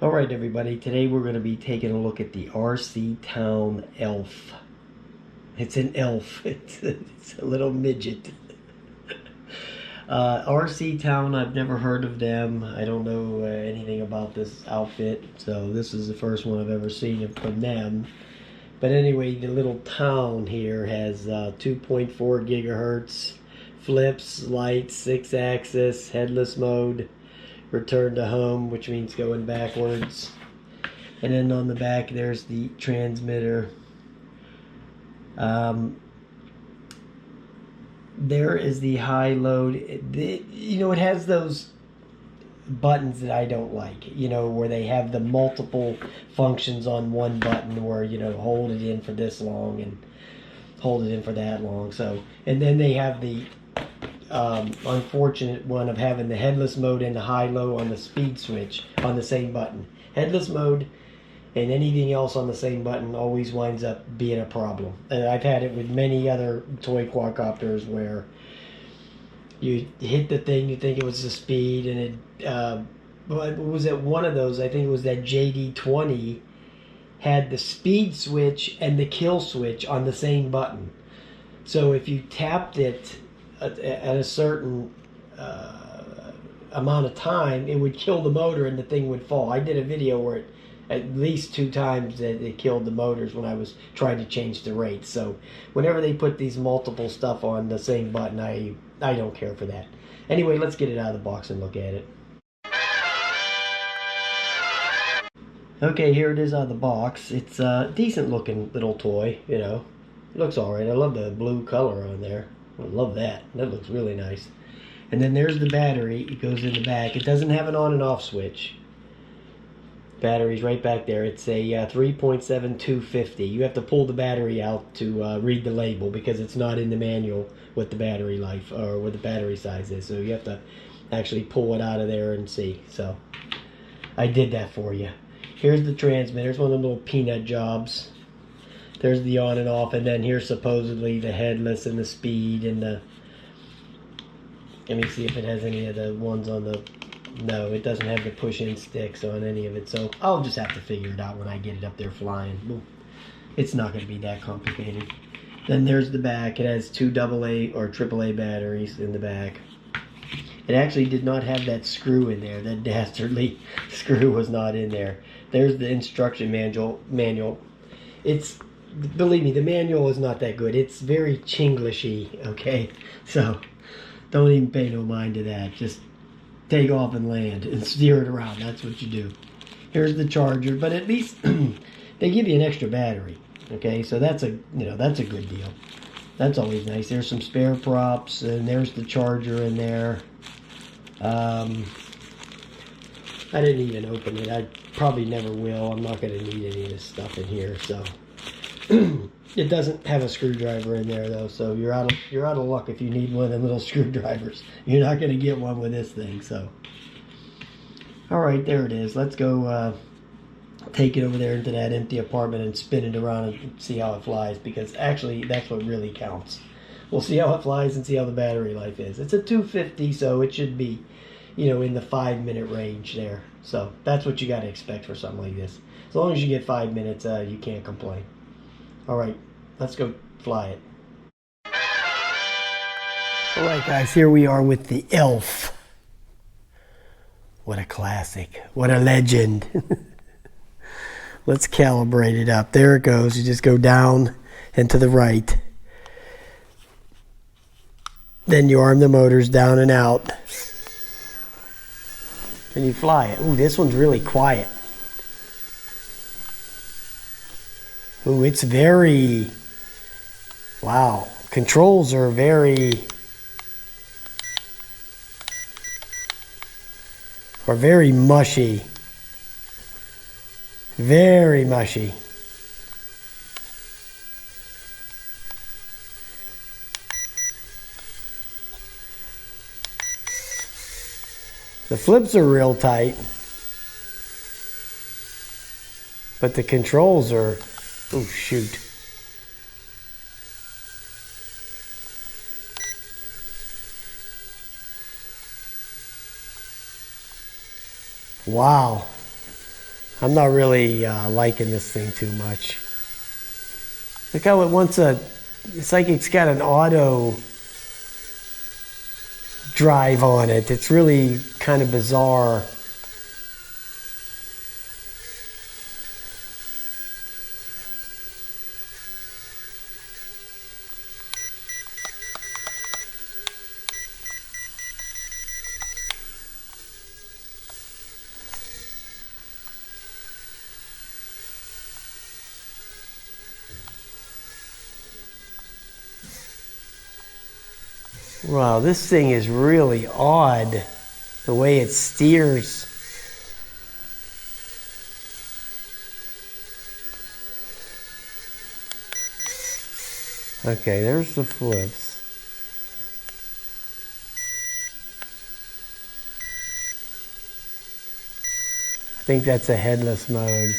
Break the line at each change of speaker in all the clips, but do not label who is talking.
Alright everybody, today we're going to be taking a look at the RCtown elf. It's an elf. It's a little midget. RCtown, I've never heard of them. I don't know anything about this outfit, so this is the first one I've ever seen from them. But anyway, the little town here has 2.4 gigahertz, flips, lights, 6-axis, headless mode, return to home, which means going backwards. And then on the back there's the transmitter. There is the high load. It has those buttons that I don't like, where they have the multiple functions on one button, where hold it in for this long and hold it in for that long. So, and then they have the unfortunate one of having the headless mode and the high-low on the speed switch on the same button. Headless mode and anything else on the same button always winds up being a problem. And I've had it with many other toy quadcopters where you hit the thing, you think it was the speed, and it was at one of those, I think it was that JD20, had the speed switch and the kill switch on the same button. So if you tapped it at a certain amount of time, it would kill the motor and the thing would fall. I did a video where it, at least 2 times that it killed the motors when I was trying to change the rates. So whenever they put these multiple stuff on the same button, I don't care for that. Anyway, let's get it out of the box and look at it. Okay, here it is out of the box. It's a decent looking little toy, It looks alright. I love the blue color on there. I love that. That looks really nice. And then there's the battery. It goes in the back. It doesn't have an on and off switch. Battery's right back there. It's a 3.7250. You have to pull the battery out to read the label, because it's not in the manual what the battery life or what the battery size is. So you have to actually pull it out of there and see. So I did that for you. Here's the transmitter. It's one of the little peanut jobs. There's the on and off, and then here's supposedly the headless and the speed and the... Let me see if it has any of the ones on the... No, it doesn't have the push-in sticks on any of it, so I'll just have to figure it out when I get it up there flying. It's not going to be that complicated. Then there's the back. It has 2 AA or AAA batteries in the back. It actually did not have that screw in there. That dastardly screw was not in there. There's the instruction manual. It's... Believe me, the manual is not that good. It's very Chinglishy, okay? So, don't even pay no mind to that. Just take off and land and steer it around. That's what you do. Here's the charger, but at least they give you an extra battery, okay? So that's a good deal. That's always nice. There's some spare props, and there's the charger in there. I didn't even open it. I probably never will. I'm not going to need any of this stuff in here, so... It doesn't have a screwdriver in there though, so you're out of luck if you need one of them little screwdrivers. You're not going to get one with this thing. So, all right, there it is. Let's go take it over there into that empty apartment and spin it around and see how it flies, because actually that's what really counts. We'll see how it flies and see how the battery life is. It's a 250, so it should be, in the 5-minute range there. So that's what you got to expect for something like this. As long as you get 5 minutes, you can't complain. Alright, let's go fly it. Alright guys, here we are with the Elf. What a classic. What a legend. Let's calibrate it up. There it goes. You just go down and to the right. Then you arm the motors down and out. And you fly it. Ooh, this one's really quiet. Ooh, it's very, wow, controls are very mushy. Very mushy. The flips are real tight, but the controls are... Oh, shoot. Wow. I'm not really liking this thing too much. Look how it wants it's like it's got an auto drive on it. It's really kind of bizarre. Wow, this thing is really odd, the way it steers. Okay, there's the flips. I think that's a headless mode.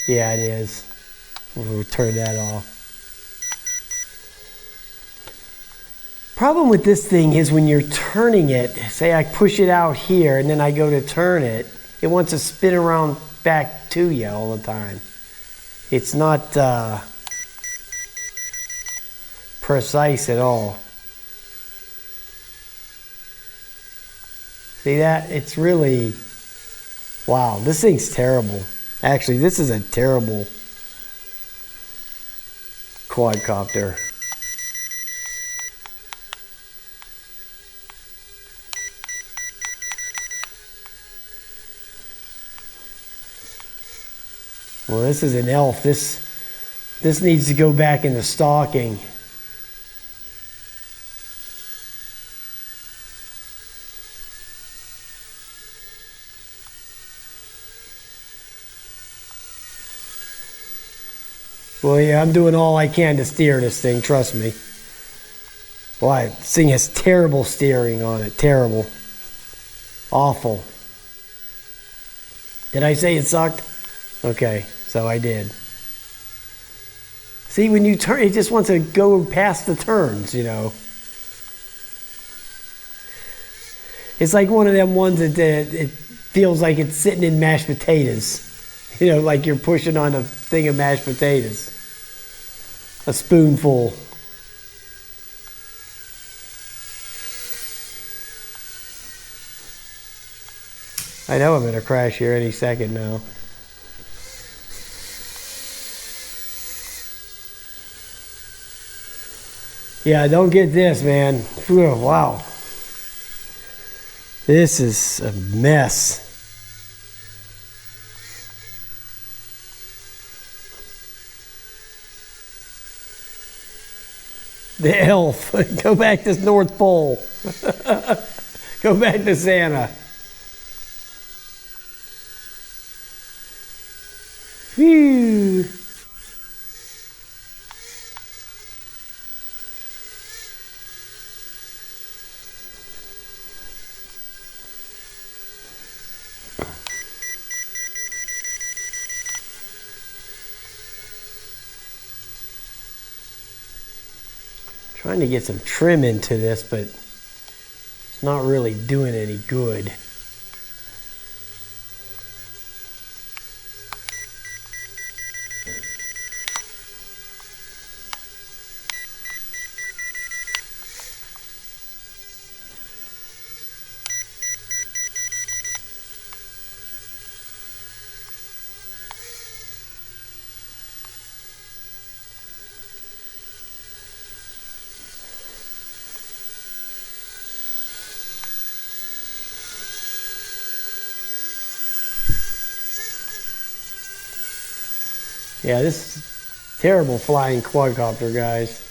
Yeah, it is. We'll turn that off. Problem with this thing is when you're turning it, say I push it out here and then I go to turn it, it wants to spin around back to you all the time. It's not precise at all. See that? It's really, wow, this thing's terrible. Actually, this is a terrible quadcopter. Well, this is an elf. This needs to go back into stocking. Well, yeah, I'm doing all I can to steer this thing, trust me. Boy, this thing has terrible steering on it. Terrible. Awful. Did I say it sucked? Okay, so I did. See, when you turn, it just wants to go past the turns, you know. It's like one of them ones that it feels like it's sitting in mashed potatoes. You know, like you're pushing on a thing of mashed potatoes. A spoonful. I know I'm going to crash here any second now. Yeah, don't get this, man. Whew, wow. This is a mess. The elf. Go back to North Pole. Go back to Santa. Phew. Trying to get some trim into this, but it's not really doing any good. Yeah, this is terrible flying quadcopter, guys.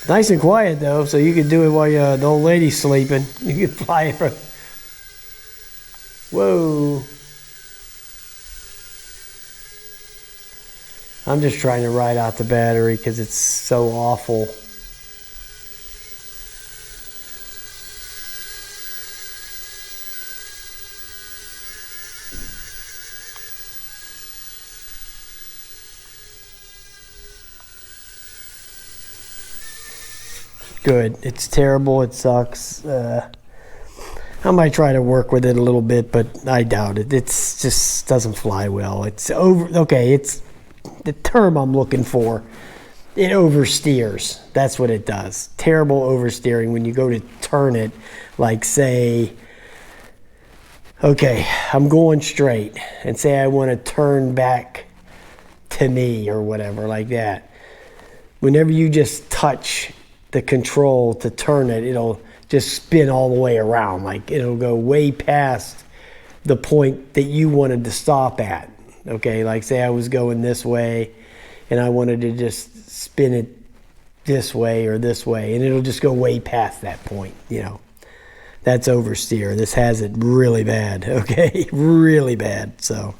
Nice and quiet though, so you can do it while the old lady's sleeping. You can fly it from. Whoa. I'm just trying to ride out the battery because it's so awful. good. It's terrible. It sucks. I might try to work with it a little bit, but I doubt it. It's just doesn't fly well. It's okay, it's the term I'm looking for. It oversteers. That's what it does. Terrible oversteering when you go to turn it, like say, okay, I'm going straight, and say I want to turn back to me or whatever like that. Whenever you just touch the control to turn it, it'll just spin all the way around. Like it'll go way past the point that you wanted to stop at. Okay, like say I was going this way and I wanted to just spin it this way or this way, and it'll just go way past that point, you know. That's oversteer. This has it really bad, okay? Really bad. So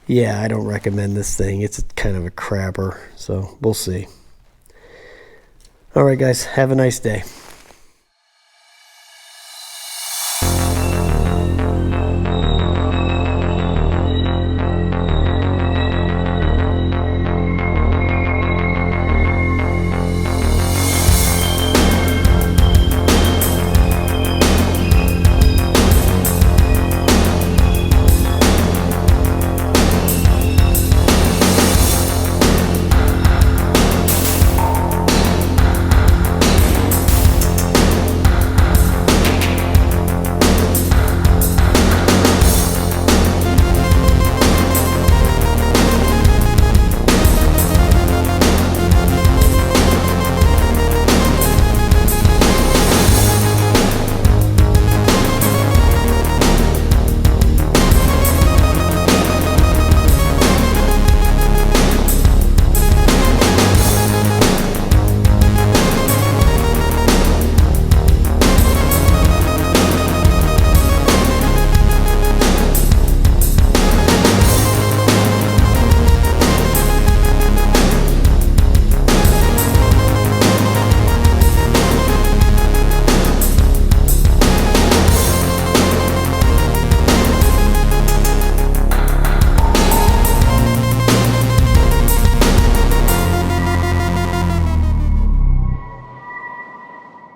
yeah, I don't recommend this thing. It's kind of a crapper, so we'll see. All right, guys, have a nice day.